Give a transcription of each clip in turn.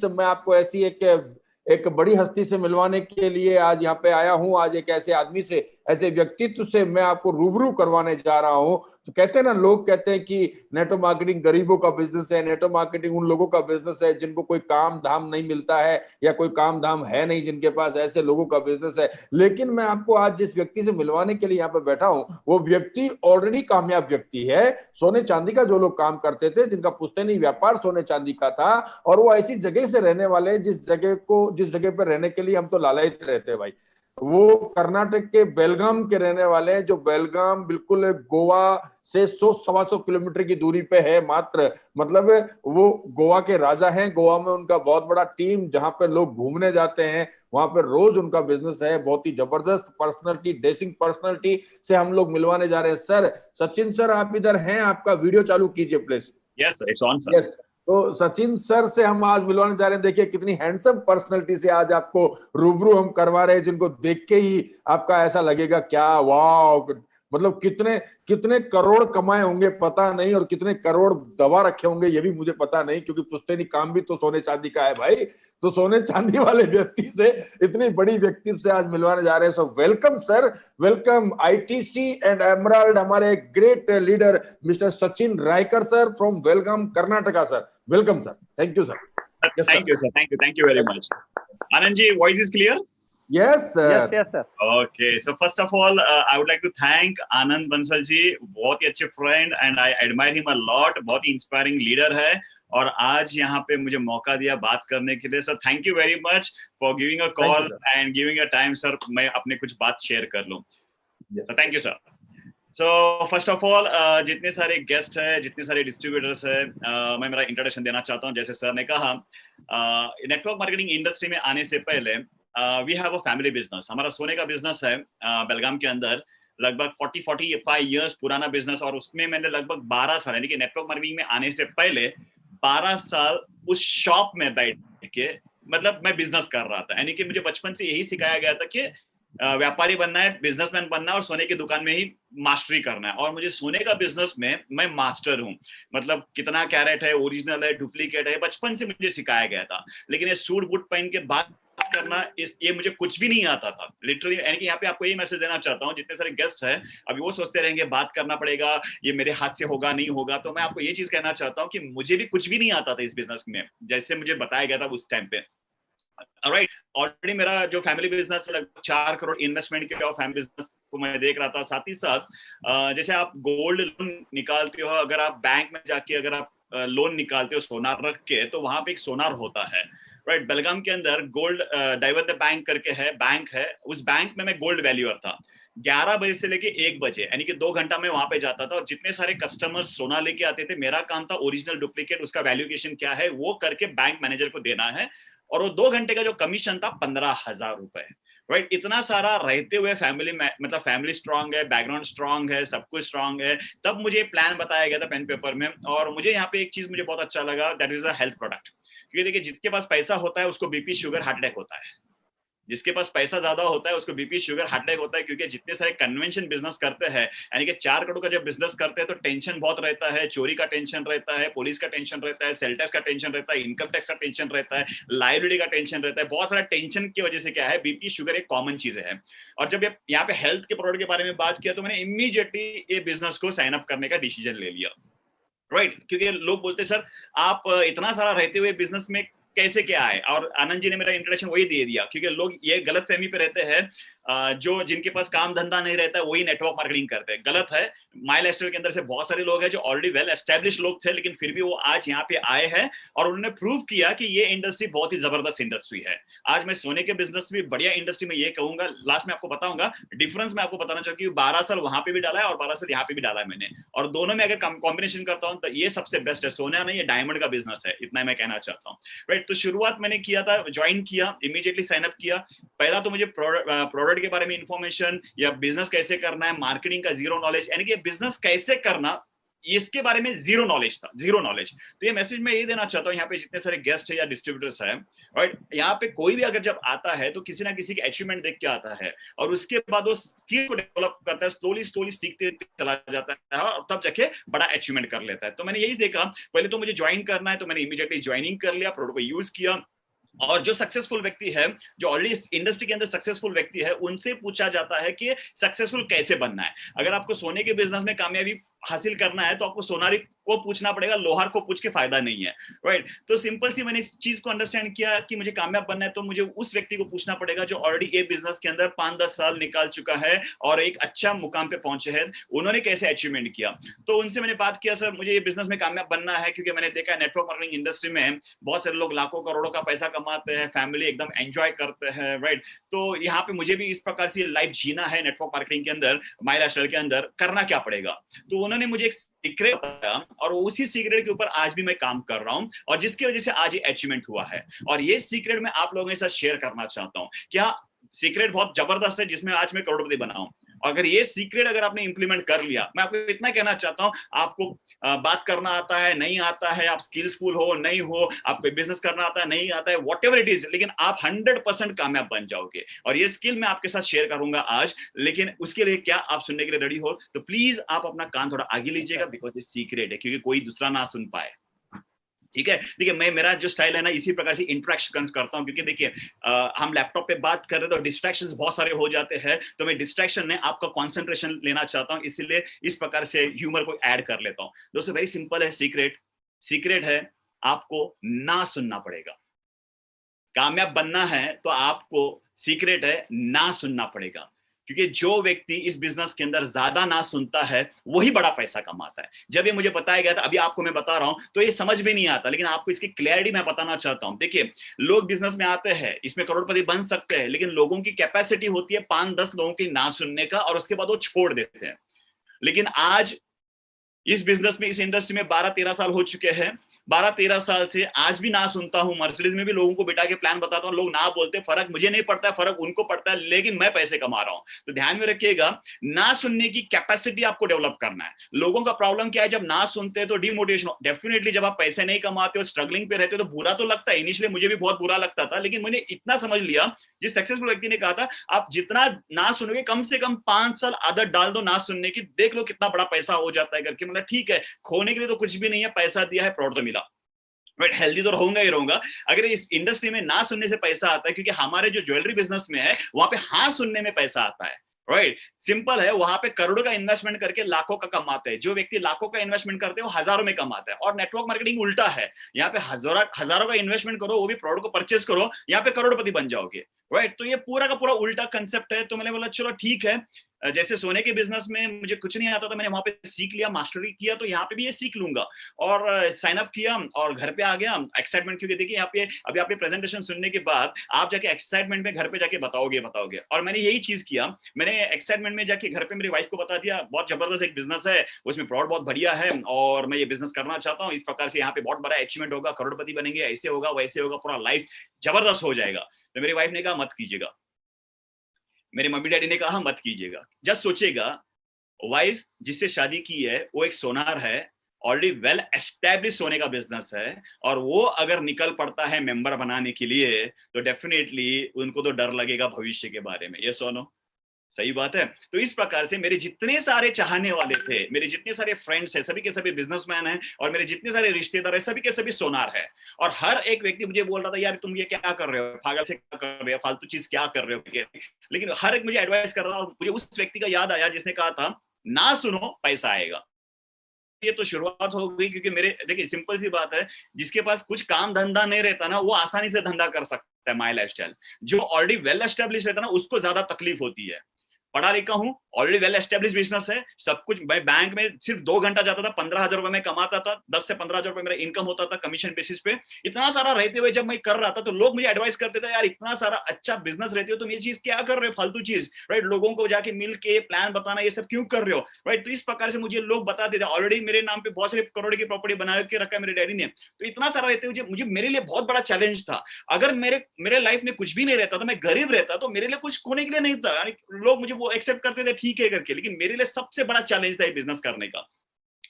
मैं आपको ऐसी एक बड़ी हस्ती से मिलवाने के लिए आज यहाँ पे आया हूँ। आज एक ऐसे आदमी से, ऐसे व्यक्तित्व से मैं आपको रूबरू करवाने जा रहा हूँ। तो कहते हैं ना, लोग कहते हैं कि नेटवर्क मार्केटिंग गरीबों का बिजनेस है, नेटवर्क मार्केटिंग उन लोगों का बिजनेस है जिनको कोई काम धाम नहीं मिलता है या कोई काम धाम है नहीं जिनके पास, ऐसे लोगों का बिजनेस है। लेकिन मैं आपको आज जिस व्यक्ति से मिलवाने के लिए यहाँ पे बैठा हूँ, वो व्यक्ति ऑलरेडी कामयाब व्यक्ति है। सोने चांदी का जो लोग काम करते थे, जिनका पुश्तैनी व्यापार सोने चांदी का था, और वो ऐसी जगह से रहने वाले जिस जगह पर रहने के लिए हम तो लालच रहते हैं भाई। वो कर्नाटक के बेलगाम के रहने वाले हैं, जो बेलगाम बिल्कुल गोवा से 100-125 किलोमीटर की दूरी पे है मात्र। मतलब वो गोवा के राजा हैं। गोवा में उनका बहुत बड़ा टीम, जहां पे लोग घूमने जाते हैं, वहां पे रोज उनका बिजनेस है। बहुत ही जबरदस्त पर्सनालिटी, डेसिंग पर्सनालिटी से हम लोग मिलवाने जा रहे हैं। सर, सचिन सर, आप इधर हैं? आपका वीडियो चालू कीजिए please. Yes sir, it's on sir. Yes. तो सचिन सर से हम आज मिलवाने जा रहे हैं। देखिए कितनी हैंडसम पर्सनैलिटी से आज आपको रूबरू हम करवा रहे हैं, जिनको देख के ही आपका ऐसा लगेगा क्या वाह। मतलब कितने कितने करोड़ कमाए होंगे पता नहीं, और कितने करोड़ दबा रखे होंगे ये भी मुझे पता नहीं, क्योंकि पुश्तैनी काम भी तो सोने चांदी का है भाई। तो सोने चांदी वाले व्यक्ति से, इतनी बड़ी व्यक्ति से आज मिलवाने जा रहे हैं। So welcome sir, welcome ITC and Emerald, हमारे great leader mister Sachin Raikar sir from Belgaum Karnataka sir. Welcome sir, thank you sir. Thank you sir, thank you very much. Anand ji, voice is clear? Yes, sir. Yes, sir. Okay, so first of all, I would like to thank Anand Bansal जी, बहुत ही अच्छे friend and I admire him a lot. बहुत ही inspiring leader है और आज यहाँ पे मुझे मौका दिया बात करने के लिए। Sir thank you very much for giving a call and giving a time. Sir मैं अपने कुछ बात शेयर कर लूँ। Thank you sir. So first of all, जितने सारे गेस्ट है, जितने सारे डिस्ट्रीब्यूटर्स है, मैं मेरा इंट्रोडक्शन देना चाहता हूँ। जैसे सर ने कहा, नेटवर्क मार्केटिंग इंडस्ट्री में आने से पहले we have a family business. हमारा सोने का बिजनेस है बेलगाम के अंदर, लगभग 45 इयर्स पुराना बिजनेस। और उसमें मैंने लगभग 12 साल, यानी कि नेटवर्क मार्केटिंग में आने से पहले 12 साल उस शॉप में बैठ के, मतलब मैं बिजनेस कर रहा था। यानी कि मुझे बचपन से यही सिखाया गया था कि व्यापारी बनना है, बिजनेसमैन बनना है और सोने की दुकान में ही मास्टरी करना है। और मुझे सोने का बिजनेस में मैं मास्टर हूँ। मतलब कितना कैरेट है, ओरिजिनल है, डुप्लीकेट है, बचपन से मुझे सिखाया गया था। लेकिन ये सूट बूट पहन के बात करना, ये मुझे कुछ भी नहीं आता था लिटरली। यानी कि यहाँ पे आपको ये मैसेज देना चाहता हूँ, जितने सारे गेस्ट हैं अभी वो सोचते रहेंगे बात करना पड़ेगा, ये मेरे हाथ से होगा नहीं होगा, तो मैं आपको ये चीज कहना चाहता हूँ कि मुझे भी कुछ भी नहीं आता था इस बिजनेस में, जैसे मुझे बताया गया था उस टाइम पे। राइट, ऑलरेडी मेरा जो फैमिली बिजनेस है, लगभग 4 करोड़ इन्वेस्टमेंट किया और फैमिली बिजनेस को मैं देख रहा था। साथ ही साथ जैसे आप गोल्ड लोन निकालते हो, अगर आप बैंक में जाके अगर आप लोन निकालते हो सोनार रख के, तो वहां पे एक सोनार होता है। राइट, बेलगाम के अंदर गोल्ड डाइवर्ट बैंक करके है, बैंक है। उस बैंक में मैं गोल्ड वैल्यूअर था। 11 बजे से लेके 1 बजे, यानी कि 2 घंटा में वहां पे जाता था और जितने सारे कस्टमर्स सोना लेके आते थे, मेरा काम था ओरिजिनल डुप्लीकेट उसका वैल्यूएशन क्या है वो करके बैंक मैनेजर को देना है। और वो 2 घंटे का जो कमीशन था 15,000 रुपए। राइट, इतना सारा रहते हुए फैमिली में, मतलब फैमिली स्ट्रांग है, बैकग्राउंड स्ट्रांग है, सब कुछ स्ट्रांग है। तब मुझे प्लान बताया गया था पेन पेपर में। और मुझे यहाँ पे एक चीज मुझे बहुत अच्छा लगा, that is a health product. क्योंकि देखिए, जिसके पास पैसा होता है उसको बीपी, शुगर, हार्ट अटैक होता है। जिसके पास पैसा ज्यादा होता है उसको बीपी, शुगर, हार्ट अटैक होता है। क्योंकि जितने सारे कन्वेंशन बिजनेस करते हैं, यानी कि 4 करोड़ का जब बिजनेस करते हैं तो टेंशन बहुत रहता है। चोरी का टेंशन रहता है, पुलिस का टेंशन रहता है, सेल टैक्स का टेंशन रहता है, इनकम टैक्स का टेंशन रहता है, लायबिलिटी का टेंशन रहता है। बहुत सारा टेंशन की वजह से क्या है, बीपी, शुगर एक कॉमन चीज है। और जब यहाँ पे हेल्थ के प्रोडक्ट के बारे में बात किया तो मैंने इमीडिएटली ये बिजनेस को साइन अप करने का डिसीजन ले लिया। राइट, क्योंकि लोग बोलते सर आप इतना सारा रहते हुए बिजनेस में कैसे क्या है। और आनंद जी ने मेरा इंट्रोडक्शन वही दे दिया। क्योंकि लोग ये गलत फहमी पे रहते हैं, जो जिनके पास काम धंधा नहीं रहता है वही नेटवर्क मार्केटिंग करते हैं। गलत है। माई लाइफस्टाइल के अंदर से बहुत सारे लोग हैं जो ऑलरेडी वेल एस्टेब्लिश लोग थे, लेकिन फिर भी वो आज यहाँ पे आए हैं और उन्होंने प्रूव किया कि ये इंडस्ट्री बहुत ही जबरदस्त इंडस्ट्री है। आज मैं सोने के बिजनेस भी बढ़िया इंडस्ट्री में ये कहूंगा। लास्ट में आपको बताऊंगा डिफरेंस, मैं आपको बताना चाहूँ कि 12 साल वहां पे भी डाला है और 12 साल यहाँ पे भी डाला है मैंने। और दोनों में अगर कॉम्बिनेशन करता हूँ तो ये सबसे बेस्ट है। सोना नहीं, ये डायमंड का बिजनेस है, इतना मैं कहना चाहता हूँ। राइट, तो शुरुआत मैंने किया था, ज्वाइन किया, इमीडिएटली साइन अप किया। पहला तो मुझे प्रोडक्ट के बारे में इंफॉर्मेशन या बिजनेस कैसे करना है, मार्केटिंग का जीरो नॉलेज, यानी कि बिजनेस कैसे करना इसके बारे में जीरो नॉलेज था, जीरो नॉलेज। तो ये मैसेज मैं ये देना चाहता हूँ यहाँ पे जितने सारे गेस्ट है या डिस्ट्रीब्यूटर्स है, राइट, यहाँ पे कोई भी अगर जब आता है तो किसी ना किसी की अचीवमेंट देख के आता है और उसके बाद वो स्किल को डेवलप करता है, स्लोली स्लोली सीखते चला जाता है और तब जाके बड़ा अचीवमेंट कर लेता है। तो मैंने यही देखा, पहले तो मुझे ज्वाइन करना है, तो मैंने इमीडिएटली ज्वाइनिंग कर लिया, प्रोडक्ट को यूज किया। और जो सक्सेसफुल व्यक्ति है, जो ऑलरेडी इंडस्ट्री के अंदर सक्सेसफुल व्यक्ति है, उनसे पूछा जाता है कि सक्सेसफुल कैसे बनना है। अगर आपको सोने के बिजनेस में कामयाबी हासिल करना है तो आपको सोनारी को पूछना पड़ेगा, लोहार को पूछ के फायदा नहीं है, राइट। तो सिंपल सी मैंने इस चीज को अंडरस्टैंड किया कि मुझे कामयाब बनना है तो मुझे उस व्यक्ति को पूछना पड़ेगा जो ऑलरेडी ये बिजनेस के अंदर 5-10 साल निकाल चुका है और एक अच्छा मुकाम पे पहुंचे हैं, उन्होंने कैसे अचीवमेंट किया। तो उनसे मैंने बात किया, सर मुझे ये बिजनेस में कामयाब बनना है क्योंकि मैंने देखा है नेटवर्क मार्केटिंग इंडस्ट्री में बहुत सारे लोग लाखों करोड़ों का पैसा कमाते हैं, फैमिली एकदम एंजॉय करते हैं, राइट। तो यहाँ पे मुझे भी इस प्रकार से लाइफ जीना है नेटवर्क मार्केटिंग के अंदर, माई लाइफस्टाइल के अंदर, करना क्या पड़ेगा। तो उन्होंने मुझे एक सीक्रेट बताया और उसी सीक्रेट के ऊपर आज भी मैं काम कर रहा हूं और जिसकी वजह से आज ये अचीवमेंट हुआ है। और ये सीक्रेट मैं आप लोगों के साथ शेयर करना चाहता हूं। क्या सीक्रेट बहुत जबरदस्त है जिसमें आज मैं करोड़पति बना हूं। अगर ये सीक्रेट अगर आपने इंप्लीमेंट कर लिया, मैं आपको इतना कहना चाहता हूं, आपको बात करना आता है नहीं आता है, आप स्किल्सफुल हो नहीं हो, आपको बिजनेस करना आता है नहीं आता है, व्हाटएवर इट इज, लेकिन आप 100% कामयाब बन जाओगे। और ये स्किल मैं आपके साथ शेयर करूंगा आज, लेकिन उसके लिए क्या आप सुनने के लिए रेडी हो? तो प्लीज आप अपना कान थोड़ा आगे लीजिएगा, बिकॉज ये सीक्रेट है, क्योंकि कोई दूसरा ना सुन पाए, ठीक है। देखिए मैं, मेरा जो स्टाइल है ना, इसी प्रकार से इंटरेक्शन करता हूं, क्योंकि देखिए हम लैपटॉप पे बात कर रहे हैं तो डिस्ट्रैक्शंस बहुत सारे हो जाते हैं, तो मैं डिस्ट्रैक्शन में आपका कंसंट्रेशन लेना चाहता हूं, इसलिए इस प्रकार से ह्यूमर को ऐड कर लेता हूं। दोस्तों वेरी सिंपल है सीक्रेट, सीक्रेट है आपको ना सुनना पड़ेगा। कामयाब बनना है तो आपको, सीक्रेट है ना सुनना पड़ेगा, क्योंकि जो व्यक्ति इस बिजनेस के अंदर ज्यादा ना सुनता है वही बड़ा पैसा कमाता है। जब ये मुझे बताया गया था, अभी आपको मैं बता रहा हूं तो ये समझ भी नहीं आता, लेकिन आपको इसकी क्लैरिटी मैं बताना चाहता हूं। देखिए लोग बिजनेस में आते हैं, इसमें करोड़पति बन सकते हैं, लेकिन लोगों की कैपेसिटी होती है 5-10 लोगों की ना सुनने का, और उसके बाद वो छोड़ देते हैं। लेकिन आज इस बिजनेस में, इस इंडस्ट्री में 12-13 साल हो चुके हैं, 12-13 साल से आज भी ना सुनता हूं। मर्सिडीज में भी लोगों को बिठा के प्लान बताता हूं, लोग ना बोलते, फर्क मुझे नहीं पड़ता है, फर्क उनको पड़ता है, लेकिन मैं पैसे कमा रहा हूं। तो ध्यान में रखिएगा, ना सुनने की कैपेसिटी आपको डेवलप करना है। लोगों का प्रॉब्लम क्या है, जब ना सुनते हैं तो डिमोटिवेशन। डेफिनेटली जब आप पैसे नहीं कमाते हो, स्ट्रगलिंग पे रहते हो, तो बुरा तो लगता है, इनिशियली मुझे भी बहुत बुरा लगता था, लेकिन मैंने इतना समझ लिया, जिस सक्सेसफुल व्यक्ति ने कहा था आप जितना ना सुनोगे, कम से कम 5 साल आदत डाल दो ना सुनने की, देख लो कितना बड़ा पैसा हो जाता है करके। मतलब ठीक है, खोने के लिए तो कुछ भी नहीं है, पैसा दिया है, प्रोडक्ट तो मिला, बट हेल्दी तो रहूंगा ही रहूंगा। अगर इस इंडस्ट्री में ना सुनने से पैसा आता है, क्योंकि हमारे जो ज्वेलरी बिजनेस में है वहां पे हाँ सुनने में पैसा आता है, राइट। सिंपल है, वहां पे करोड़ों का इन्वेस्टमेंट करके लाखों का कमाते हैं। जो व्यक्ति लाखों का इन्वेस्टमेंट करते हैं वो हजारों में कमाता है। और नेटवर्क मार्केटिंग उल्टा है, यहाँ पे हजारों का इन्वेस्टमेंट करो, वो भी प्रोडक्ट को परचेस करो, यहाँ पे करोड़पति बन जाओगे, राइट। तो ये पूरा का पूरा उल्टा कंसेप्ट है। तो मैंने बोला चलो ठीक है, जैसे सोने के बिजनेस में मुझे कुछ नहीं आता था, मैंने वहां पे सीख लिया, मास्टरी किया, तो यहाँ पे भी ये सीख लूंगा। और साइन अप किया और घर पे आ गया, एक्साइटमेंट, क्योंकि देखिए यहाँ पे अभी आपके प्रेजेंटेशन सुनने के बाद आप जाके एक्साइटमेंट में घर पे जाके बताओगे। और मैंने यही चीज किया, मैंने एक्साइटमेंट में जाके घर पे मेरी वाइफ को बता दिया, बहुत जबरदस्त एक बिजनेस है, उसमें प्रोडक्ट बहुत बढ़िया है और मैं ये बिजनेस करना चाहता हूँ, इस प्रकार से यहाँ पे बहुत बड़ा अचीवमेंट होगा, करोड़पति बनेंगे, ऐसे होगा वैसे होगा, पूरा लाइफ जबरदस्त हो जाएगा। तो मेरी वाइफ ने कहा मत कीजिएगा, मेरे मम्मी डैडी ने कहा मत कीजिएगा। जस्ट सोचेगा, वाइफ जिससे शादी की है वो एक सोनार है, ऑलरेडी वेल एस्टेब्लिश सोने का बिजनेस है, और वो अगर निकल पड़ता है मेंबर बनाने के लिए तो डेफिनेटली उनको तो डर लगेगा भविष्य के बारे में। ये सोनो सही बात है। तो इस प्रकार से मेरे जितने सारे चाहने वाले थे, मेरे जितने सारे फ्रेंड्स हैं, सभी के सभी बिजनेसमैन हैं, और मेरे जितने सारे रिश्तेदार हैं, सभी के सभी सोनार है। और हर एक व्यक्ति मुझे बोल रहा था, यार तुम ये क्या कर रहे हो, पागल से क्या कर रहे हो, फालतू चीज क्या कर रहे हो। लेकिन हर एक मुझे एडवाइस कर रहा था, और मुझे उस व्यक्ति का याद आया जिसने कहा था ना सुनो पैसा आएगा। ये तो शुरुआत हो गई, क्योंकि मेरे, देखिए सिंपल सी बात है, जिसके पास कुछ काम धंधा नहीं रहता ना, वो आसानी से धंधा कर सकता है माई लाइफस्टाइल। जो ऑलरेडी वेल एस्टेब्लिश रहता ना, उसको ज्यादा तकलीफ होती है। पढ़ा लिखा हूं, ऑलरेडी वेल एस्टेब्लिश बिजनेस है, सब कुछ। मैं बैंक में सिर्फ 2 घंटा जाता था, 15,000 रुपए में कमाता था, 10 से 15,000 रुपए मेरा इनकम होता था कमीशन बेसिस पे। इतना सारा रहते हुए जब मैं कर रहा था तो लोग मुझे एडवाइस करते थे, यार इतना सारा अच्छा बिजनेस रहते हो तुम, ये चीज क्या कर रहे हो, फालतू चीज, राइट। लोगों को जाके मिल के प्लान बताना, ये सब क्यों कर रहे हो, राइट। तो इस प्रकार से मुझे लोग बताते थे। ऑलरेडी मेरे नाम पे बहुत सारे करोड़ की प्रॉपर्टी बना के रखा है मेरे डैडी ने। तो इतना सारा रहते हुए मुझे, मेरे लिए बहुत बड़ा चैलेंज था। अगर मेरे लाइफ में कुछ भी नहीं रहता था, मैं गरीब रहता, तो मेरे लिए कुछ खोने के लिए नहीं था। लोग मुझे वो एक्सेप्ट करते थे ठीक है करके, लेकिन मेरे लिए सबसे बड़ा चैलेंज था ये बिजनेस करने का।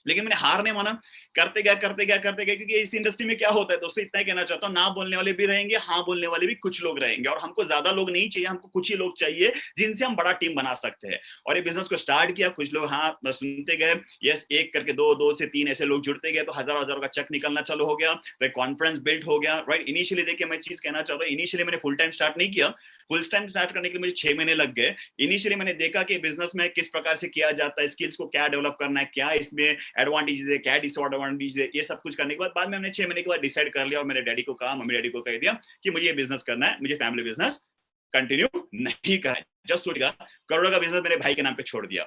लेकिन मैंने हार नहीं माना, करते गया क्योंकि इस इंडस्ट्री में क्या होता है दोस्तों, इतना ही कहना चाहता हूँ, ना बोलने वाले भी रहेंगे, हाँ बोलने वाले भी कुछ लोग रहेंगे, और हमको ज्यादा लोग नहीं चाहिए, हमको कुछ ही लोग चाहिए जिनसे हम बड़ा टीम बना सकते हैं। और ये बिजनेस को स्टार्ट किया, कुछ लोग हाँ सुनते गए, यस, एक करके दो से तीन ऐसे लोग जुड़ते गए, तो हजारों हजारों का चेक निकलना चालू हो गया, तो कॉन्फिडेंस बिल्ड हो गया, राइट। इनिशियली देखिए मैं चीज कहना चाहता हूँ, इनिशियली मैंने फुल टाइम स्टार्ट नहीं किया, फुल टाइम स्टार्ट करने के लिए मुझे 6 महीने लग गए। इनिशियली मैंने देखा कि बिजनेस में किस प्रकार से किया जाता है, स्किल्स को क्या डेवलप करना है, क्या इसमें एडवांटेजेस है, क्या डिसएडवांटेज है, ये सब कुछ करने के बाद में हमने 6 महीने के बाद डिसाइड कर लिया, और मेरे डैडी को कहा, मम्मी डैडी को कह दिया कि मुझे ये बिजनेस करना है, मुझे फैमिली बिजनेस कंटिन्यू नहीं करना है। जस्ट सोच लिया, करोड़ों का बिजनेस मेरे भाई के नाम पे छोड़ दिया,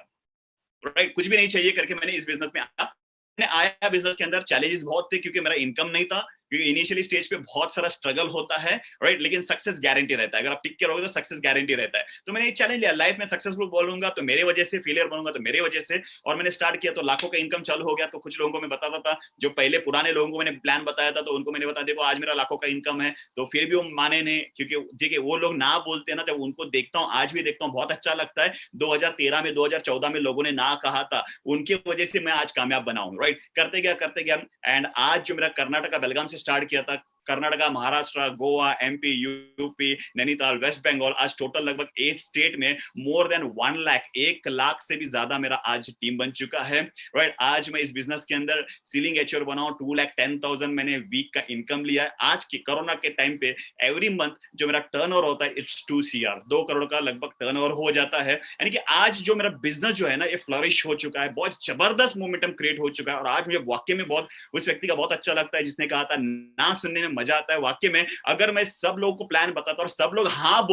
राइट, कुछ भी नहीं चाहिए करके मैंने इस बिजनेस में आया। बिजनेस के अंदर चैलेंजेस बहुत थे, क्योंकि मेरा इनकम नहीं था, क्योंकि इनिशियली स्टेज पे बहुत सारा स्ट्रगल होता है, राइट, लेकिन सक्सेस गारंटी रहता है, अगर आप टिक के रहोगे तो सक्सेस गारंटी रहता है। तो मैंने एक चैलेंज लिया, लाइफ में सक्सेसफुल बोलूंगा तो मेरे वजह से, फेलियर बनूंगा तो मेरे वजह से, और मैंने स्टार्ट किया तो लाखों का इनकम चालू हो गया। तो कुछ लोगों को मैं बताता था, जो पहले पुराने लोगों को मैंने प्लान बताया था, तो उनको मैंने बताया देखो आज मेरा लाखों का इनकम है, तो फिर भी वो माने नहीं, क्योंकि देखिए वो लोग ना बोलते हैं ना, जब उनको देखता हूँ, आज भी देखता हूँ, बहुत अच्छा लगता है। 2013 में 2014 में लोगों ने ना कहा था, उनकी वजह से मैं आज कामयाब बना हूँ, राइट। करते गया एंड आज जो मेरा कर्नाटका बेलगाम से स्टार्ट किया था, कर्नाटका, महाराष्ट्र, गोवा, एमपी, यूपी, नैनीताल, वेस्ट बंगाल, आज टोटल लगभग 8 स्टेट में मोर देन 1 लाख, 1 लाख से भी ज्यादा मेरा आज टीम बन चुका है, राइट। आज मैं इस बिजनेस के अंदर सीलिंग एचओर बना हूं, 2,10,000 मैंने वीक का इनकम लिया है। आज के कोरोना के टाइम पे एवरी मंथ जो मेरा टर्नओवर होता है इट्स 2 CR, 2 करोड़ का लगभग टर्नओवर हो जाता है। यानी कि आज जो मेरा बिजनेस जो है ना, ये फ्लरिश हो चुका है, बहुत जबरदस्त मोमेंटम क्रिएट हो चुका है। और आज मुझे वाकई में बहुत उस व्यक्ति का बहुत अच्छा लगता है जिसने कहा था ना सुनने में मजा आता है। वाकई में अगर मैं सब लोगों को प्लान बताता और सब लोग हाँ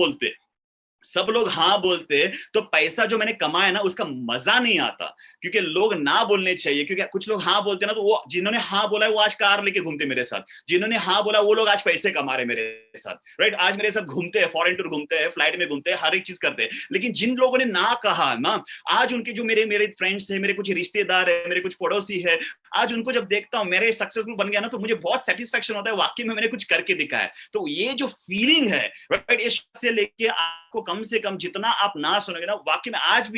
बोलते तो पैसा जो मैंने कमाया ना उसका मजा नहीं आता, क्योंकि लोग ना बोलने चाहिए। क्योंकि कुछ लोग हाँ बोलते ना, तो वो जिन्होंने हाँ बोला है वो आज कार लेके घूमते मेरे साथ, जिन्होंने हाँ बोला वो लोग आज पैसे कमा रहे मेरे साथ, राइट। आज मेरे साथ घूमते हैं, फॉरेन टूर घूमते हैं, फ्लाइट में घूमते हैं, हर एक चीज करते हैं। लेकिन जिन लोगों ने ना कहा ना, आज उनके जो मेरे फ्रेंड्स है, मेरे कुछ रिश्तेदार है, मेरे कुछ पड़ोसी है, आज उनको जब देखता हूँ मेरे सक्सेसफुल बन गया ना, तो मुझे बहुत सेटिस्फेक्शन होता है, वाकई में मैंने कुछ करके दिखाया। तो ये जो फीलिंग है, राइट, ये से लेके आपको कम से कम जितना आप ना सुनोगे ना, वाकई में आज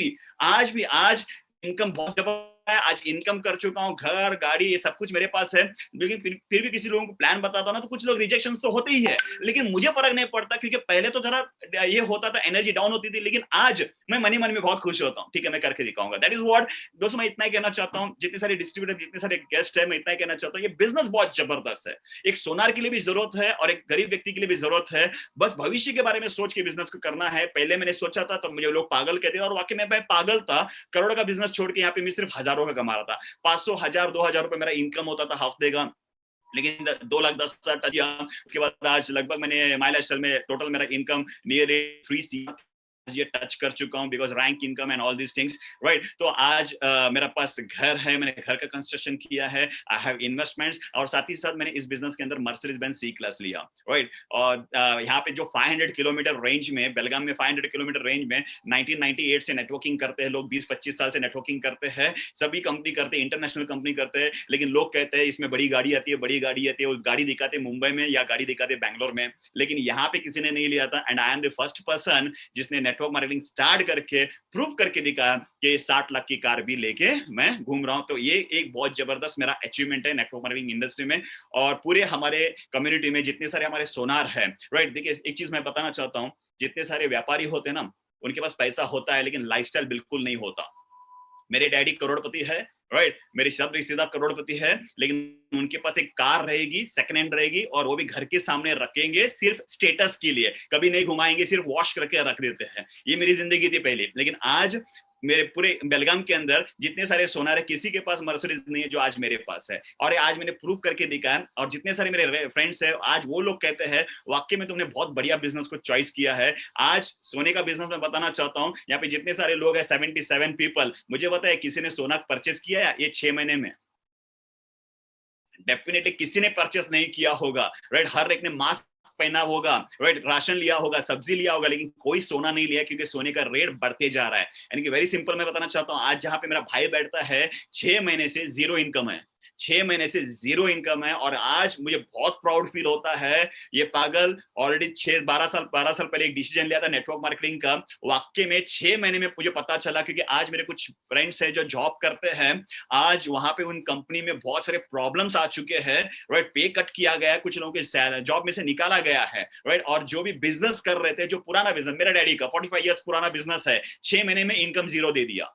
इनकम बहुत जबरदस्त है। आज इनकम कर चुका हूँ, घर, गाड़ी, ये सब कुछ मेरे पास है। लेकिन फिर भी किसी लोगों को प्लान बताता हूँ ना, तो कुछ लोग रिजेक्शन तो होते ही है, लेकिन मुझे फर्क नहीं पड़ता, क्योंकि पहले तो जरा ये होता था, एनर्जी डाउन होती थी, लेकिन आज मैं मन ही मन में बहुत खुश होता हूँ। ठीक है, मैं करके दिखाऊंगा। दैट इज व्हाट दोस्तों, मैं इतना ही कहना चाहता हूँ। जितने सारे डिस्ट्रीब्यूटर, जितने सारे गेस्ट है, मैं इतना ही कहना चाहता हूँ, ये बिजनेस बहुत जबरदस्त है। एक सोनार के लिए भी जरूरत है और एक गरीब व्यक्ति के लिए भी जरूरत है। बस भविष्य के बारे में सोच के बिजनेस को करना है। पहले मैंने सोचा था तो मुझे लोग पागल कहते, और वाकई में मैं पागल था। करोड़ का बिजनेस छोड़ के यहाँ पे मैं सिर्फ हजारों का कमा रहा था। 500, 1000, 2000 रुपए मेरा इनकम होता था हफ्ते का, लेकिन 2,10,000 टच किया। उसके बाद आज लगभग मैंने माई लाइफस्टाइल में टोटल मेरा इनकम नियर 3 CR ये टच कर चुका हूं, because rank income and all these things, right. तो आज मेरा पास घर है, मैंने घर का कंस्ट्रक्शन किया है, आई हैव इन्वेस्टमेंट्स, और साथ ही साथ मैंने इस बिजनेस के अंदर मर्सिडीज बेंज C क्लास लिया, राइट। और यहाँ पे जो 500 किलोमीटर रेंज में, बेलगाम में 500 किलोमीटर रेंज में 1998 से नेटवर्किंग करते हैं लोग, 20-25 साल से नेटवर्किंग करते हैं, सभी कंपनी करते हैं, इंटरनेशनल कंपनी करते हैं। लेकिन लोग कहते हैं इसमें बड़ी गाड़ी आती है, वो गाड़ी दिखाते मुंबई में या गाड़ी दिखाते बैंगलोर में, लेकिन यहाँ पे किसी ने नहीं लिया था। And I am the first person जिसने नेटवर्क मार्केटिंग स्टार्ट करके प्रूव करके दिखाया कि 60 लाख की कार भी लेके मैं घूम रहा हूं। तो ये एक बहुत जबरदस्त मेरा अचीवमेंट है नेटवर्क मार्केटिंग इंडस्ट्री में, और पूरे हमारे कम्युनिटी में जितने सारे हमारे सोनार है, राइट। देखिए एक चीज मैं बताना चाहता हूँ, जितने सारे व्यापारी होते हैं ना, उनके पास पैसा होता है लेकिन लाइफस्टाइल बिल्कुल नहीं होता। मेरे डैडी करोड़पति है, राइट, मेरे सब रिश्तेदार करोड़पति है, लेकिन उनके पास एक कार रहेगी, सेकंड हैंड रहेगी, और वो भी घर के सामने रखेंगे सिर्फ स्टेटस के लिए, कभी नहीं घुमाएंगे, सिर्फ वॉश करके रख देते हैं। ये मेरी जिंदगी थी पहले। लेकिन आज मेरे पूरे बेलगाम के अंदर जितने सारे सोनार है, किसी के पास मर्सिडीज नहीं है जो आज मेरे पास है, और आज मैंने प्रूव करके दिखाया। और जितने सारे मेरे फ्रेंड्स है, आज वो लोग कहते हैं वाकई में तुमने बहुत बढ़िया बिजनेस को चॉइस किया है। आज सोने का बिजनेस मैं बताना चाहता हूँ, यहाँ पे जितने सारे लोग हैं 77 पीपल, मुझे पता है किसी ने सोना परचेस किया है ये 6 महीने में? डेफिनेटली किसी ने परचेस नहीं किया होगा, राइट। हर एक ने मास्क पहना होगा, राइट, राशन लिया होगा, सब्जी लिया होगा, लेकिन कोई सोना नहीं लिया, क्योंकि सोने का रेट बढ़ते जा रहा है। यानी कि वेरी सिंपल मैं बताना चाहता हूँ, आज जहां पे मेरा भाई बैठता है 6 महीने से जीरो इनकम है, 6 महीने से जीरो इनकम है, और आज मुझे बहुत प्राउड फील होता है। ये पागल ऑलरेडी 12 साल पहले एक डिसीजन लिया था नेटवर्क मार्केटिंग का, वाकई में 6 महीने में मुझे पता चला, क्योंकि आज मेरे कुछ फ्रेंड्स हैं जो जॉब करते हैं, आज वहां पे उन कंपनी में बहुत सारे प्रॉब्लम्स आ चुके हैं, राइट, पे कट किया गया है, कुछ लोगों के जॉब में से निकाला गया है, राइट, और जो भी बिजनेस कर रहे थे, जो पुराना बिजनेस, मेरा डैडी का 45 इयर्स पुराना बिजनेस है, 6 महीने में इनकम जीरो दे दिया।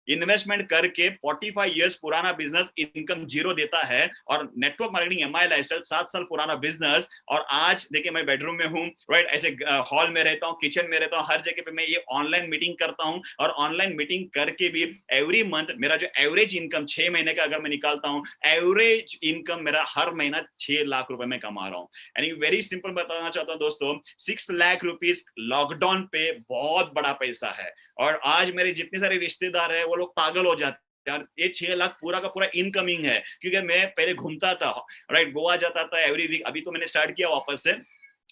इन्वेस्टमेंट करके 45 इयर्स पुराना बिजनेस इनकम जीरो देता है, और नेटवर्क मार्केटिंग एमआई लाइफस्टाइल 7 साल पुराना बिजनेस, और आज देखिए मैं बेडरूम में हूँ, राइट, ऐसे हॉल में रहता हूँ, किचन में रहता हूँ, हर जगह पे मैं ये ऑनलाइन मीटिंग करता हूँ, और ऑनलाइन मीटिंग करके भी एवरी मंथ मेरा जो एवरेज इनकम 6 महीने का अगर मैं निकालता हूँ, एवरेज इनकम मेरा हर महीना 6 लाख रुपए में कमा रहा हूँ। यानी वेरी सिंपल बताना चाहता हूँ दोस्तों, 6 लाख रुपीज लॉकडाउन पे बहुत बड़ा पैसा है, और आज मेरे जितने सारे रिश्तेदार है वो लोग पागल हो जाते हैं, ये 6 लाख पूरा का पूरा इनकमिंग है, क्योंकि मैं पहले घूमता था, राइट, गोवा जाता था एवरी वीक, अभी तो मैंने स्टार्ट किया वापस से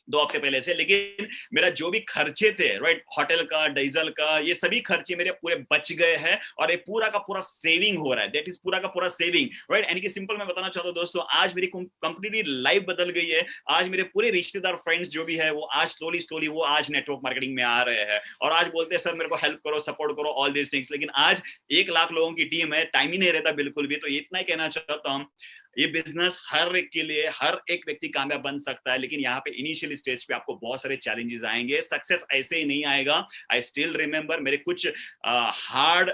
2 हफ्ते पहले से, लेकिन मेरा जो भी खर्चे थे, राइट, होटल का, डीजल का, ये सभी खर्चे मेरे पूरे बच गए हैं, और ये पूरा का पूरा सेविंग हो रहा है, दैट इज पूरा का पूरा सेविंग, राइट। यानी कि सिंपल मैं बताना चाहता हूँ दोस्तों, आज मेरी कंप्लीटली लाइफ बदल गई है। आज मेरे पूरे रिश्तेदार फ्रेंड्स जो भी है वो आज स्लोली वो आज नेटवर्क मार्केटिंग में आ रहे हैं, और आज बोलते हैं सर मेरे को हेल्प करो, सपोर्ट करो, ऑल दिस थिंग्स। लेकिन आज 1 लाख लोगों की टीम है, टाइम ही नहीं रहता बिल्कुल भी। तो इतना ही कहना चाहता हूँ, ये बिजनेस हर एक के लिए, हर एक व्यक्ति कामयाब बन सकता है, लेकिन यहाँ पे इनिशियल स्टेज पे आपको बहुत सारे चैलेंजेस आएंगे, सक्सेस ऐसे ही नहीं आएगा। आई स्टिल रिमेम्बर मेरे कुछ हार्ड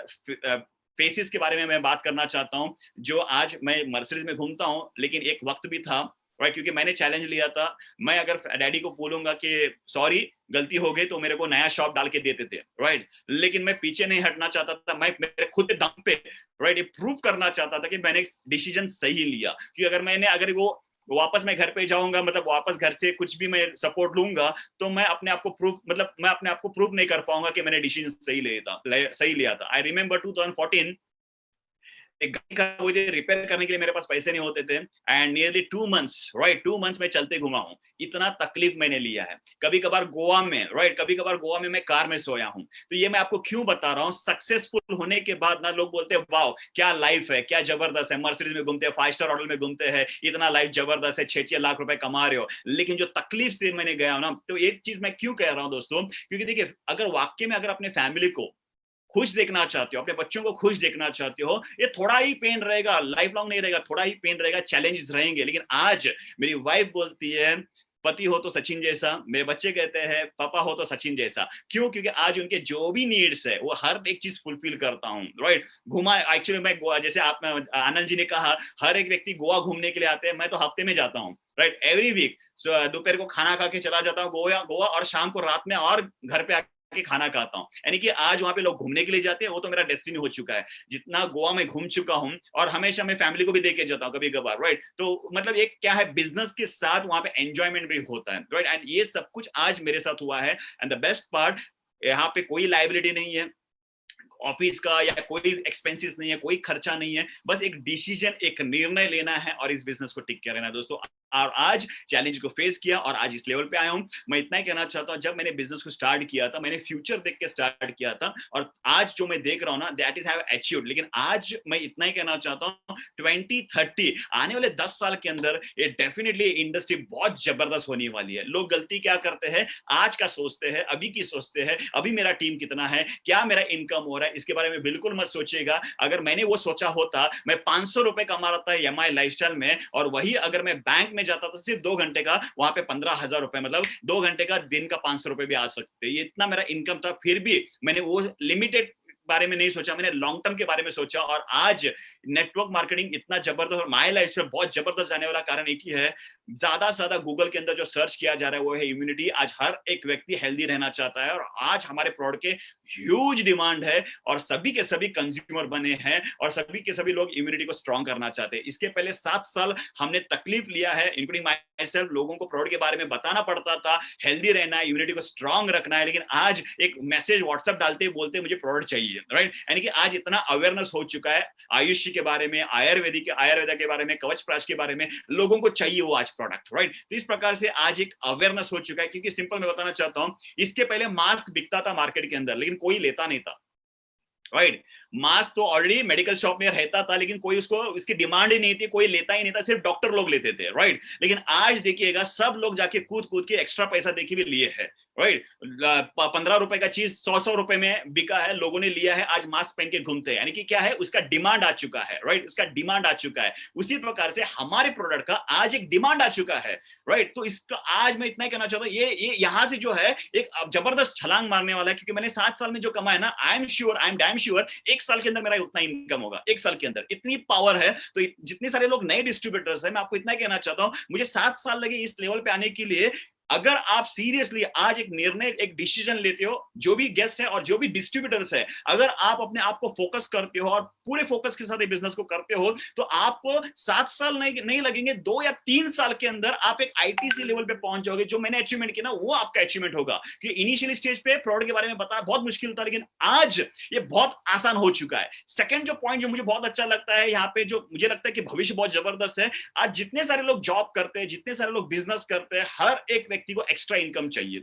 फेसेस के बारे में मैं बात करना चाहता हूँ, जो आज मैं मर्सिडीज में घूमता हूँ, लेकिन एक वक्त भी था, राइट, क्योंकि मैंने चैलेंज लिया था, मैं अगर डैडी को बोलूंगा कि सॉरी गलती हो गई, तो मेरे को नया शॉप डाल के देते थे, राइट, लेकिन मैं पीछे नहीं हटना चाहता था, मैं मेरे खुद के दम पे, राइट, ये प्रूव करना चाहता था कि मैंने डिसीजन सही लिया। क्योंकि अगर वो वापस मैं घर पे जाऊंगा, मतलब वापस घर से कुछ भी मैं सपोर्ट लूंगा, तो मैं अपने आप को प्रूफ नहीं कर पाऊंगा कि मैंने डिसीजन सही लिया था। आई रिमेम्बर 2014 एक गाड़ी का मुझे रिपेयर करने के लिए मेरे पास पैसे नहीं होते थे, and nearly 2 months, right, 2 months में चलते घुमा हूँ, इतना तकलीफ मैंने लिया है। कभी कभार गोवा में, राइट, कभी कभार गोवा में मैं कार में सोया हूँ। तो ये मैं आपको क्यों बता रहा हूँ, सक्सेसफुल होने के बाद ना लोग बोलते हैं वाओ क्या लाइफ है, क्या जबरदस्त है, मर्सिडीज में घूमते हैं, 5 स्टार होटल में घूमते हैं, इतना लाइफ जबरदस्त है, 6 लाख रुपए कमा रहे हो। लेकिन जो तकलीफ से मैंने गया ना, तो एक चीज मैं क्यों कह रहा हूँ दोस्तों, क्योंकि देखिए अगर वाकई में अगर अपने फैमिली को खुश देखना चाहते हो, अपने बच्चों को खुश देखना चाहते हो, ये थोड़ा ही पेन रहेगा, लाइफ लॉन्ग नहीं रहेगा, थोड़ा ही पेन रहेगा, चैलेंजेस रहेंगे। लेकिन आज मेरी वाइफ बोलती है पति हो तो सचिन जैसा, मेरे बच्चे कहते हैं पापा हो तो सचिन जैसा। क्यों? क्योंकि आज उनके जो भी नीड्स है वो हर एक चीज फुलफिल करता हूँ, राइट। घुमा एक्चुअली मैं गोवा, जैसे आप आनंद जी ने कहा हर एक व्यक्ति गोवा घूमने के लिए आते हैं, मैं तो हफ्ते में जाता हूँ, राइट, एवरी वीक। दोपहर को खाना खा के चला जाता हूँ गोवा, और शाम को रात में और घर पे के खाना खाता हूँ। यानी कि आज वहां पे लोग घूमने के लिए जाते हैं, वो तो मेरा डेस्टिनी हो चुका है। जितना गोवा में घूम चुका हूँ, और हमेशा मैं फैमिली को भी देके जाता हूँ कभी कभार, राइट। तो मतलब एक क्या है, बिजनेस के साथ वहां पे एंजॉयमेंट भी होता है, राइट। एंड ये सब कुछ आज मेरे साथ हुआ है। एंड द बेस्ट पार्ट, यहाँ पे कोई लाइबिलिटी नहीं है ऑफिस का, या कोई एक्सपेंसेस नहीं है, कोई खर्चा नहीं है, बस एक डिसीजन, एक निर्णय लेना है और इस बिजनेस को टिक के रहना है दोस्तों। और आज चैलेंज को फेस किया और आज इस लेवल पे आया हूं। मैं इतना ही कहना चाहता हूं, जब मैंने बिजनेस को स्टार्ट किया था, मैंने फ्यूचर देख के स्टार्ट किया था, और आज जो मैं देख रहा हूं ना, दैट इज हैव अचीव्ड। लेकिन आज मैं इतना ही कहना चाहता हूं, 2030 आने वाले 10 साल के अंदर ये डेफिनेटली इंडस्ट्री बहुत जबरदस्त होने वाली है। लोग गलती क्या करते हैं, आज का सोचते हैं, अभी की सोचते हैं, अभी मेरा टीम कितना है, क्या मेरा इनकम हो रहा है, इसके बारे में बिल्कुल मत सोचिएगा। अगर मैंने वो सोचा होता, मैं 500 रुपए कमा रहा था एमआई लाइफस्टाइल में, और वही अगर मैं बैंक में जाता था सिर्फ 2 घंटे का, वहां पे 15,000 रुपए, मतलब 2 घंटे का दिन का 500 रुपए भी आ सकते। ये इतना मेरा इनकम था, फिर भी मैंने वो लिमिटेड बारे में नहीं सोचा, मैंने लॉन्ग टर्म के बारे में सोचा। और आज नेटवर्क मार्केटिंग इतना जबरदस्त और माय लाइफस्टाइल बहुत जबरदस्त जाने वाला कारण एक ही है, ज्यादा से ज्यादा गूगल के अंदर जो सर्च किया जा रहा है वो है इम्यूनिटी। आज हर एक व्यक्ति हेल्दी रहना चाहता है, और आज हमारे प्रोडक्ट के ह्यूज डिमांड है, और सभी के सभी कंज्यूमर बने हैं, और सभी के सभी लोग इम्यूनिटी को स्ट्रॉन्ग करना चाहते हैं। इसके पहले 7 साल हमने तकलीफ लिया है, इंक्लूडिंग माई सेल्फ, लोगों को प्रोडक्ट के बारे में बताना पड़ता था, हेल्दी रहना है, इम्यूनिटी को स्ट्रॉन्ग रखना है। लेकिन आज एक मैसेज व्हाट्सएप डालते बोलते मुझे प्रोडक्ट चाहिए, राइट। यानी कि आज इतना अवेयरनेस हो चुका है आयुष के बारे में, आयुर्वेदा के बारे में, कवच प्राश के बारे में, लोगों को चाहिए वो आज प्रोडक्ट, राइट। तो इस प्रकार से आज एक अवेयरनेस हो चुका है। क्योंकि सिंपल मैं बताना चाहता हूं, इसके पहले मास्क बिकता था मार्केट के अंदर, लेकिन कोई लेता नहीं था, राइट। मास्क तो ऑलरेडी मेडिकल शॉप में रहता था, लेकिन कोई उसको इसकी डिमांड ही नहीं थी, कोई लेता ही नहीं था, सिर्फ डॉक्टर लोग लेते थे, राइट। लेकिन आज देखिएगा सब लोग जाके कूद कूद के एक्स्ट्रा पैसा देके भी लिए है, राइट। 15 रुपए का चीज 100 रुपए में बिका है, लोगों ने लिया है, आज मास्क पहन के घूमते हैं, यानी कि क्या है, उसका डिमांड आ चुका है, राइट, उसका डिमांड आ चुका है। उसी प्रकार से हमारे प्रोडक्ट का आज एक डिमांड आ चुका है, राइट। तो इसका आज मैं इतना ही कहना चाहता हूँ, ये यहाँ से जो है एक जबरदस्त छलांग मारने वाला है, क्योंकि मैंने 7 साल में जो कमाया ना, आई एम डैम श्योर 1 साल के अंदर मेरा उतना इनकम होगा, 1 साल के अंदर। इतनी पावर है। तो जितने सारे लोग नए डिस्ट्रीब्यूटर्स हैं, मैं आपको इतना कहना चाहता हूँ, मुझे 7 साल लगे इस लेवल पे आने के लिए। अगर आप सीरियसली आज एक निर्णय, एक डिसीजन लेते हो, जो भी गेस्ट है और जो भी डिस्ट्रीब्यूटर्स है, अगर आप अपने आप को फोकस करते हो और पूरे फोकस के साथ ये बिजनेस को करते हो, तो आपको 7 साल नहीं लगेंगे, 2 या 3 साल के अंदर आप एक आईटीसी लेवल पे पहुंच जाओगे। जो मैंने अचीवमेंट किया ना, वो आपका अचीवमेंट होगा। क्योंकि इनिशियल स्टेज पे प्रोडक्ट के बारे में बताना बहुत मुश्किल था, लेकिन आज ये बहुत आसान हो चुका है। सेकंड जो पॉइंट जो मुझे बहुत अच्छा लगता है यहाँ पे, जो मुझे लगता है कि भविष्य बहुत जबरदस्त है, आज जितने सारे लोग जॉब करते हैं, जितने सारे लोग बिजनेस करते हैं, हर एक व्यक्ति को एक्स्ट्रा इनकम चाहिए,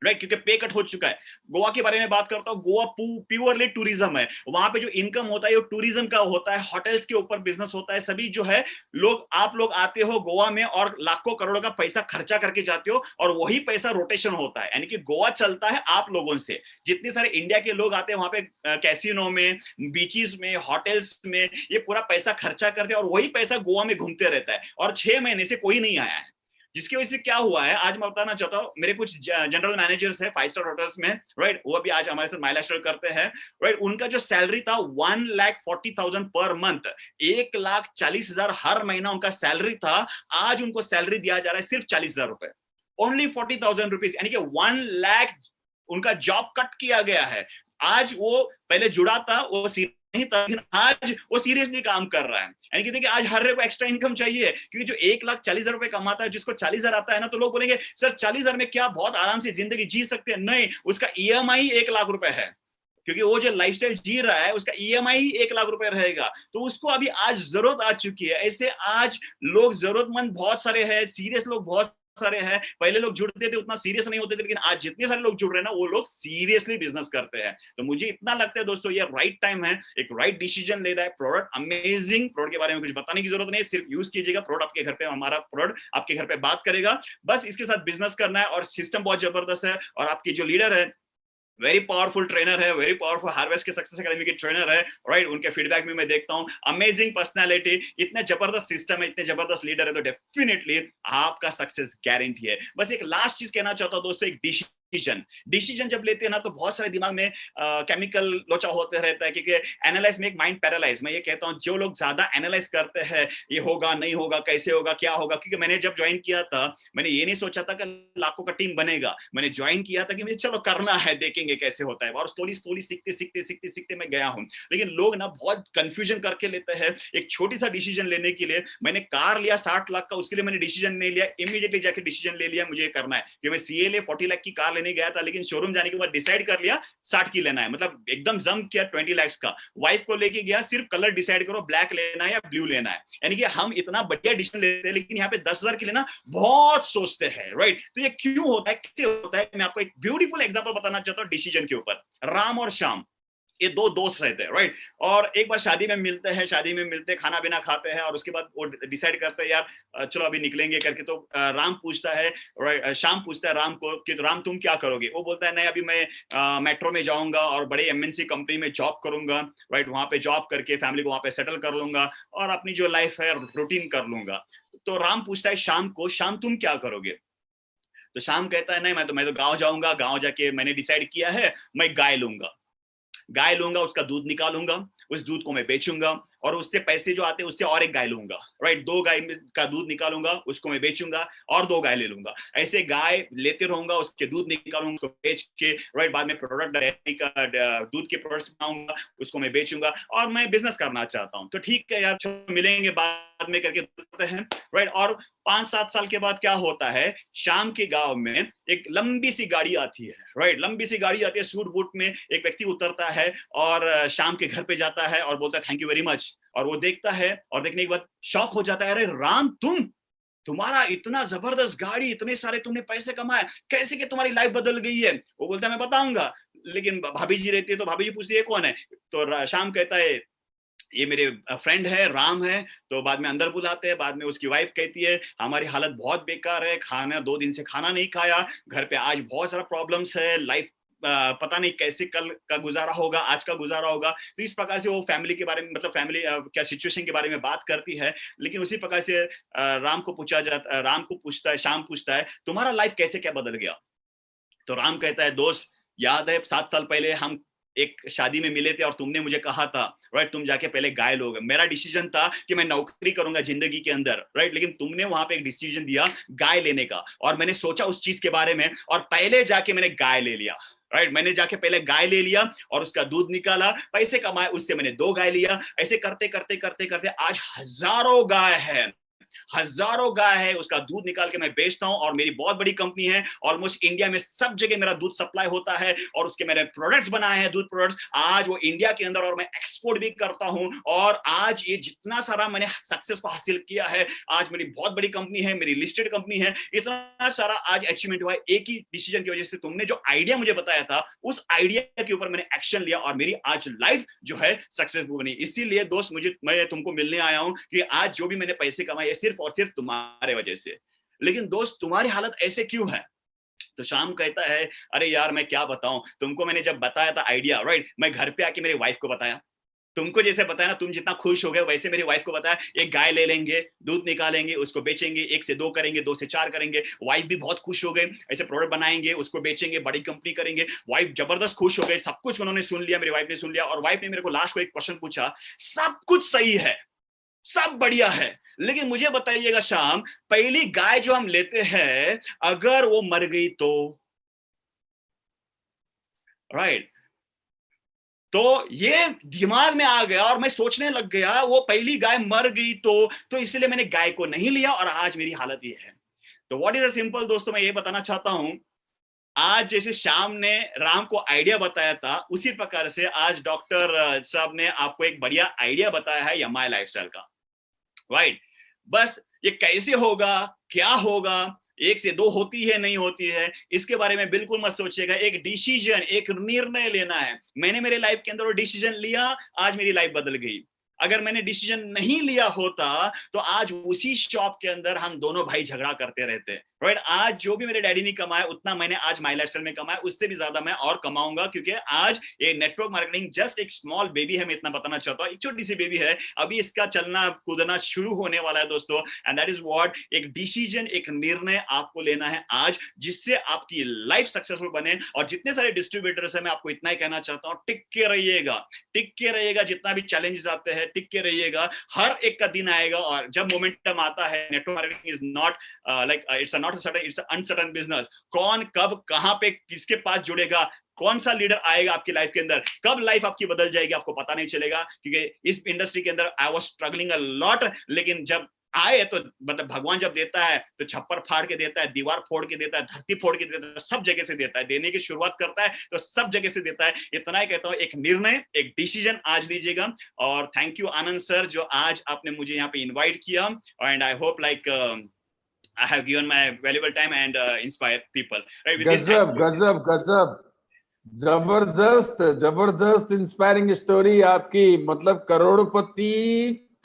राइट, क्योंकि पे कट हो चुका है। गोवा के बारे में बात करता हूँ, गोवा प्योरली टूरिज्म है। वहां पे जो इनकम होता है वो टूरिज्म का होता है, होटल्स के ऊपर बिजनेस होता है। सभी जो है लोग, आप लोग आते हो गोवा में और लाखों करोड़ों का पैसा खर्चा करके जाते हो, और वही पैसा रोटेशन होता है, यानी कि गोवा चलता है आप लोगों से। जितने सारे इंडिया के लोग आते हैं वहां पे कैसीनो में, बीचेस में, होटल्स में, ये पूरा पैसा खर्चा करते हैं और वही पैसा गोवा में घूमते रहता है, और 6 महीने से कोई नहीं आया है। जिसकी वजह से क्या हुआ है, आज मैं बताना चाहता हूँ, मेरे कुछ जनरल मैनेजर्स हैं 5 स्टार होटल्स में, राइट, वो भी आज हमारे साथ माई लाइफस्टाइल करते हैं, राइट। उनका जो सैलरी था 1,40,000 पर मंथ, 1,40,000 हर महीना उनका सैलरी था। आज उनको सैलरी दिया जा रहा है सिर्फ 40,000 रुपए, ओनली 40,000 रुपीज, यानी कि 1 लाख उनका जॉब कट किया गया है। आज वो पहले जुड़ा था, वो नहीं था, लेकिन आज वो सीरियसली काम कर रहा है। यानी कि देखिए, आज हर एक को एक्स्ट्रा इनकम चाहिए, क्योंकि जो 1,40,000 रुपए कमाता है, जिसको 40,000 आता है ना, तो लोग बोलेंगे सर 40,000 में क्या बहुत आराम से जिंदगी जी सकते हैं? नहीं, उसका ईएमआई 1 लाख रुपए है, क्योंकि वो जो लाइफस्टाइल जी रहा है उसका ईएमआई ही 1 लाख रुपए रहेगा। तो उसको अभी आज जरूरत आ चुकी है। ऐसे आज लोग जरूरतमंद बहुत सारे हैं, सीरियस लोग बहुत सारे हैं। पहले लोग जुड़ते थे उतना सीरियस नहीं होते थे, लेकिन आज जितने सारे लोग जुड़ रहे हैं ना, वो लोग सीरियसली बिजनेस करते हैं। तो मुझे इतना लगता है दोस्तों, ये राइट टाइम है, एक राइट डिसीजन ले रहा है। प्रोडक्ट अमेजिंग, प्रोडक्ट के बारे में कुछ बताने की जरूरत नहीं है, सिर्फ यूज कीजिएगा। प्रोडक्ट आपके घर पे, हमारा प्रोडक्ट आपके घर पे बात करेगा, बस इसके साथ बिजनेस करना है। और सिस्टम बहुत जबरदस्त है, और आपकी जो लीडर है वेरी पावरफुल ट्रेनर है, वेरी पावरफुल हार्वेस्ट के सक्सेस एकेडमी के ट्रेनर है, राइट। उनके फीडबैक में मैं देखता हूं, अमेजिंग पर्सनालिटी, इतने जबरदस्त सिस्टम है, इतने जबरदस्त लीडर है, तो डेफिनेटली आपका सक्सेस गारंटी है। बस एक लास्ट चीज कहना चाहता हूं दोस्तों, एक डिसीजन जब लेते हैं ना, तो बहुत सारे दिमाग में केमिकल लोचा होते रहता है, क्योंकि एनालाइज में एक माइंड पैरालाइज। मैं ये कहता हूँ, जो लोग ज्यादा एनालाइज करते हैं, ये होगा नहीं होगा, कैसे होगा, क्या होगा, क्योंकि मैंने जब ज्वाइन किया था, मैंने ये नहीं सोचा था कि लाखों का टीम बनेगा। मैंने ज्वाइन किया था कि मुझे चलो करना है, देखेंगे कैसे होता है, और स्लोली सीखते मैं गया हूँ। लेकिन लोग ना बहुत कंफ्यूजन करके लेते हैं। एक छोटी सा डिसीजन लेने के लिए, मैंने कार लिया 60 लाख का, उसके लिए मैंने डिसीजन नहीं लिया, इमीडिएटली जाके डिसीजन ले लिया मुझे करना है। कि मैं सीएलए 40 लाख की कार लेने गया था, लेकिन शोरूम जाने के बाद डिसाइड कर लिया 60 की लेना है, मतलब एकदम जंप किया 20 लाख का। वाइफ को लेके गया, सिर्फ कलर डिसाइड करो, ब्लैक लेना है या ब्लू लेना है। यानी कि हम इतना बढ़िया डिसीजन लेते हैं, लेकिन यहाँ पे 10,000 के लिए ना बहुत सोचते हैं, राइट। तो ये क्यों होता है, कैसे होता है? मैं आपको एक ब्यूटीफुल एग्जांपल बताना चाहता हूँ डिसीजन के ऊपर। राम और श्याम, ये 2 दोस्त रहते हैं, राइट। और एक बार शादी में मिलते हैं, खाना पीना खाते हैं, और उसके बाद वो डिसाइड करते हैं यार चलो अभी निकलेंगे करके। तो राम पूछता है, श्याम पूछता है राम को कि राम तुम क्या करोगे? वो बोलता है नहीं, अभी मैं मेट्रो में जाऊंगा और बड़े एमएनसी कंपनी में जॉब करूंगा, राइट। वहां पे जॉब करके फैमिली को वहां पे सेटल कर लूंगा और अपनी जो लाइफ है रूटीन कर लूंगा। तो राम पूछता है श्याम को, श्याम तुम क्या करोगे? तो श्याम कहता है नहीं, मैं तो गाँव जाऊंगा, गाँव जाके मैंने डिसाइड किया है, मैं गाय लूंगा, उसका दूध निकालूंगा, उस दूध को मैं बेचूंगा, और उससे पैसे जो आते हैं उससे और एक गाय लूंगा, राइट। 2 गाय का दूध निकालूंगा, उसको मैं बेचूंगा, और 2 गाय ले लूंगा। ऐसे गाय लेते रहूंगा, उसके दूध निकालूंगा, उसको बेच के, राइट, बाद में प्रोडक्ट का दूध के प्रोडक्ट्स बनाऊंगा, उसको मैं बेचूंगा, और मैं बिजनेस करना चाहता हूँ। तो ठीक है यार, मिलेंगे बाद में करके हैं, राइट। और 5-7 साल के बाद क्या होता है, शाम के गांव में एक लंबी सी गाड़ी आती है, राइट। लंबी सी गाड़ी आती है, सूट बूट में एक व्यक्ति उतरता है और शाम के घर पे जाता है और बोलता है थैंक यू वेरी मच। और वो देखता है, और देखने के बाद शॉक हो जाता है, अरे राम तुम, तुम्हारा इतना जबरदस्त गाड़ी, इतने सारे तुमने पैसे कमाए, कैसे कि तुम्हारी लाइफ बदल गई है? वो बोलता है मैं बताऊंगा, लेकिन भाभी जी रहती है, तो भाभी जी पूछती है कौन है? तो शाम कहता है ये मेरे फ्रेंड है, राम है। तो बाद में अंदर बुलाते हैं, बाद में उसकी वाइफ कहती है हमारी हालत बहुत बेकार है, खाना 2 दिन से खाना नहीं खाया, घर पे आज बहुत सारा प्रॉब्लम्स है, लाइफ पता नहीं कैसे कल का गुजारा होगा, आज का गुजारा होगा। तो इस प्रकार से वो फैमिली के बारे में, मतलब फैमिली क्या सिचुएशन के बारे में बात करती है। लेकिन उसी प्रकार से राम को पूछता है, शाम पूछता है तुम्हारा लाइफ कैसे क्या बदल गया? तो राम कहता है दोस्त, याद है 7 साल पहले हम एक शादी में मिले थे और तुमने मुझे कहा था, राइट, तुम जाके पहले गाय लोगे। मेरा डिसीजन था कि मैं नौकरी करूंगा जिंदगी के अंदर, राइट, लेकिन तुमने वहां पे एक डिसीजन दिया गाय लेने का, और मैंने सोचा उस चीज के बारे में और पहले जाके मैंने गाय ले लिया, राइट, मैंने जाके पहले गाय ले लिया और उसका दूध निकाला, पैसे कमाए, उससे मैंने 2 गाय लिया। ऐसे करते करते करते करते आज हजारों गाय है, हजारों गाय है, उसका दूध निकाल के मैं बेचता हूं और मेरी बहुत बड़ी कंपनी है, ऑलमोस्ट इंडिया में सब जगह मेरा दूध सप्लाई होता है और उसके मैंने प्रोडक्ट्स बनाए हैं, दूध प्रोडक्ट्स, आज वो इंडिया के अंदर और मैं एक्सपोर्ट भी करता हूं। और आज ये जितना सारा मैंने सक्सेस को हासिल किया है, आज मेरी बहुत बड़ी कंपनी है, मेरी लिस्टेड कंपनी है, इतना सारा आज अचीवमेंट हुआ है एक ही डिसीजन की वजह से। तुमने जो आइडिया मुझे बताया था उस आइडिया के ऊपर मैंने एक्शन लिया और मेरी आज लाइफ जो है सक्सेसफुल बनी। इसीलिए दोस्त मैं तुमको मिलने आया हूं कि आज जो भी मैंने पैसे कमाए सिर्फ और सिर्फ तुम्हारे वजह से। लेकिन दोस्त तुम्हारी हालत ऐसे क्यों है? तो शाम कहता है अरे यार मैं क्या बताऊं तुमको, मैंने जब बताया था आइडिया, राइट, मैं घर पे आके मेरी वाइफ को बताया, तुमको जैसे बताया ना, तुम जितना खुश हो गए वैसे मेरी वाइफ को बताया, एक गाय ले लेंगे, दूध निकालेंगे, उसको बेचेंगे, 1 से 2 करेंगे, 2 से 4 करेंगे। वाइफ भी बहुत खुश हो गए, ऐसे प्रोडक्ट बनाएंगे, उसको बेचेंगे, बड़ी कंपनी करेंगे। वाइफ जबरदस्त खुश हो गई, सब कुछ उन्होंने सुन लिया, मेरी वाइफ ने सुन लिया। और वाइफ ने मेरे को लास्ट को एक क्वेश्चन पूछा, सब कुछ सही है, सब बढ़िया है, लेकिन मुझे बताइएगा शाम, पहली गाय जो हम लेते हैं अगर वो मर गई तो, राइट, तो ये दिमाग में आ गया और मैं सोचने लग गया वो पहली गाय मर गई तो इसलिए मैंने गाय को नहीं लिया और आज मेरी हालत ये है। तो व्हाट इज अ सिंपल, दोस्तों मैं ये बताना चाहता हूं, आज जैसे श्याम ने राम को आइडिया बताया था, उसी प्रकार से आज डॉक्टर साहब ने आपको एक बढ़िया आइडिया बताया है यमाई लाइफस्टाइल का, राइट। बस ये कैसे होगा, क्या होगा, 1 से 2 होती है नहीं होती है, इसके बारे में बिल्कुल मत सोचिएगा। एक डिसीजन, एक निर्णय लेना है। मैंने मेरे लाइफ के अंदर वो डिसीजन लिया, आज मेरी लाइफ बदल गई। अगर मैंने डिसीजन नहीं लिया होता तो आज उसी शॉप के अंदर हम दोनों भाई झगड़ा करते रहते, राइट। आज जो भी मेरे डैडी ने कमाया उतना मैंने आज माई लाइफस्टाइल में कमाया, उससे भी ज्यादा मैं और कमाऊंगा, क्योंकि आज ये नेटवर्क मार्केटिंग जस्ट एक स्मॉल बेबी है, मैं इतना बताना चाहता हूँ, एक छोटी सी बेबी है, अभी इसका चलना कूदना शुरू होने वाला है दोस्तों। एंड दैट इज व्हाट, एक डिसीजन, एक निर्णय आपको लेना है आज, जिससे आपकी लाइफ सक्सेसफुल बने। और जितने सारे डिस्ट्रीब्यूटर्स है, मैं आपको इतना ही कहना चाहता हूँ, टिक के रहिएगा, टिक के रहिएगा, जितना भी चैलेंजेस आते हैं टिक के रहिएगा। हर एक का दिन आएगा और जब मोमेंटम आता है, network marketing is not like it's not certain, it's uncertain business. कौन कब कहां पे किसके पास जुड़ेगा, कौन सा लीडर आएगा आपकी लाइफ के अंदर, कब लाइफ आपकी बदल जाएगी आपको पता नहीं चलेगा। क्योंकि इस इंडस्ट्री के अंदर I was struggling a lot, लेकिन जब आए तो मतलब भगवान जब देता है तो छप्पर फाड़ के देता है, दीवार फोड़ के देता है, धरती फोड़ के देता है, सब जगह से देता है। देने की शुरुआत करता है तो सब जगह से देता है। इतना ही कहता हूँ, एक निर्णय, एक डिसीजन आज लीजिएगा। और थैंक यू आनंद सर, जो आज आपने मुझे यहाँ पे इन्वाइट किया। And I hope like I have given my valuable time and inspire people. Right? With गजब गजब गजब, जबरदस्त जबरदस्त इंस्पायरिंग स्टोरी आपकी। मतलब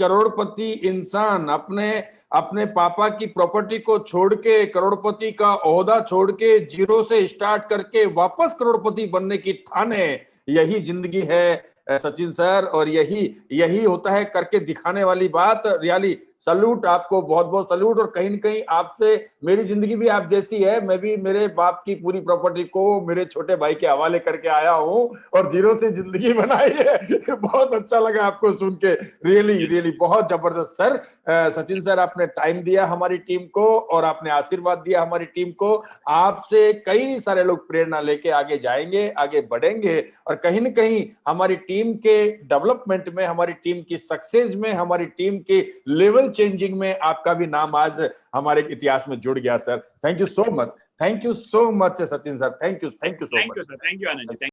करोड़पति इंसान अपने पापा की प्रॉपर्टी को छोड़ के, करोड़पति का ओहदा छोड़ के, जीरो से स्टार्ट करके वापस करोड़पति बनने की ठाने, यही जिंदगी है सचिन सर। और यही होता है करके दिखाने वाली बात। रियली सल्यूट आपको, बहुत बहुत सल्यूट। और कहीं न कहीं आपसे मेरी जिंदगी भी आप जैसी है। मैं भी मेरे बाप की पूरी प्रॉपर्टी को मेरे छोटे भाई के हवाले करके आया हूं और जीरो से जिंदगी बनाई है। बहुत अच्छा लगा आपको सुन के, रियली बहुत जबरदस्त सर। सचिन सर, आपने टाइम दिया हमारी टीम को और आपने आशीर्वाद दिया हमारी टीम को। आपसे कई सारे लोग प्रेरणा लेके आगे जाएंगे, आगे बढ़ेंगे और कहीं न कहीं हमारी टीम के डेवलपमेंट में, हमारी टीम की सक्सेस में, हमारी टीम के लेवल चेंजिंग में आपका भी नाम आज हमारे इतिहास में जुड़ गया sir. Thank you so much, thank you so much Sachin sir, thank you so much. Thank you Anand ji.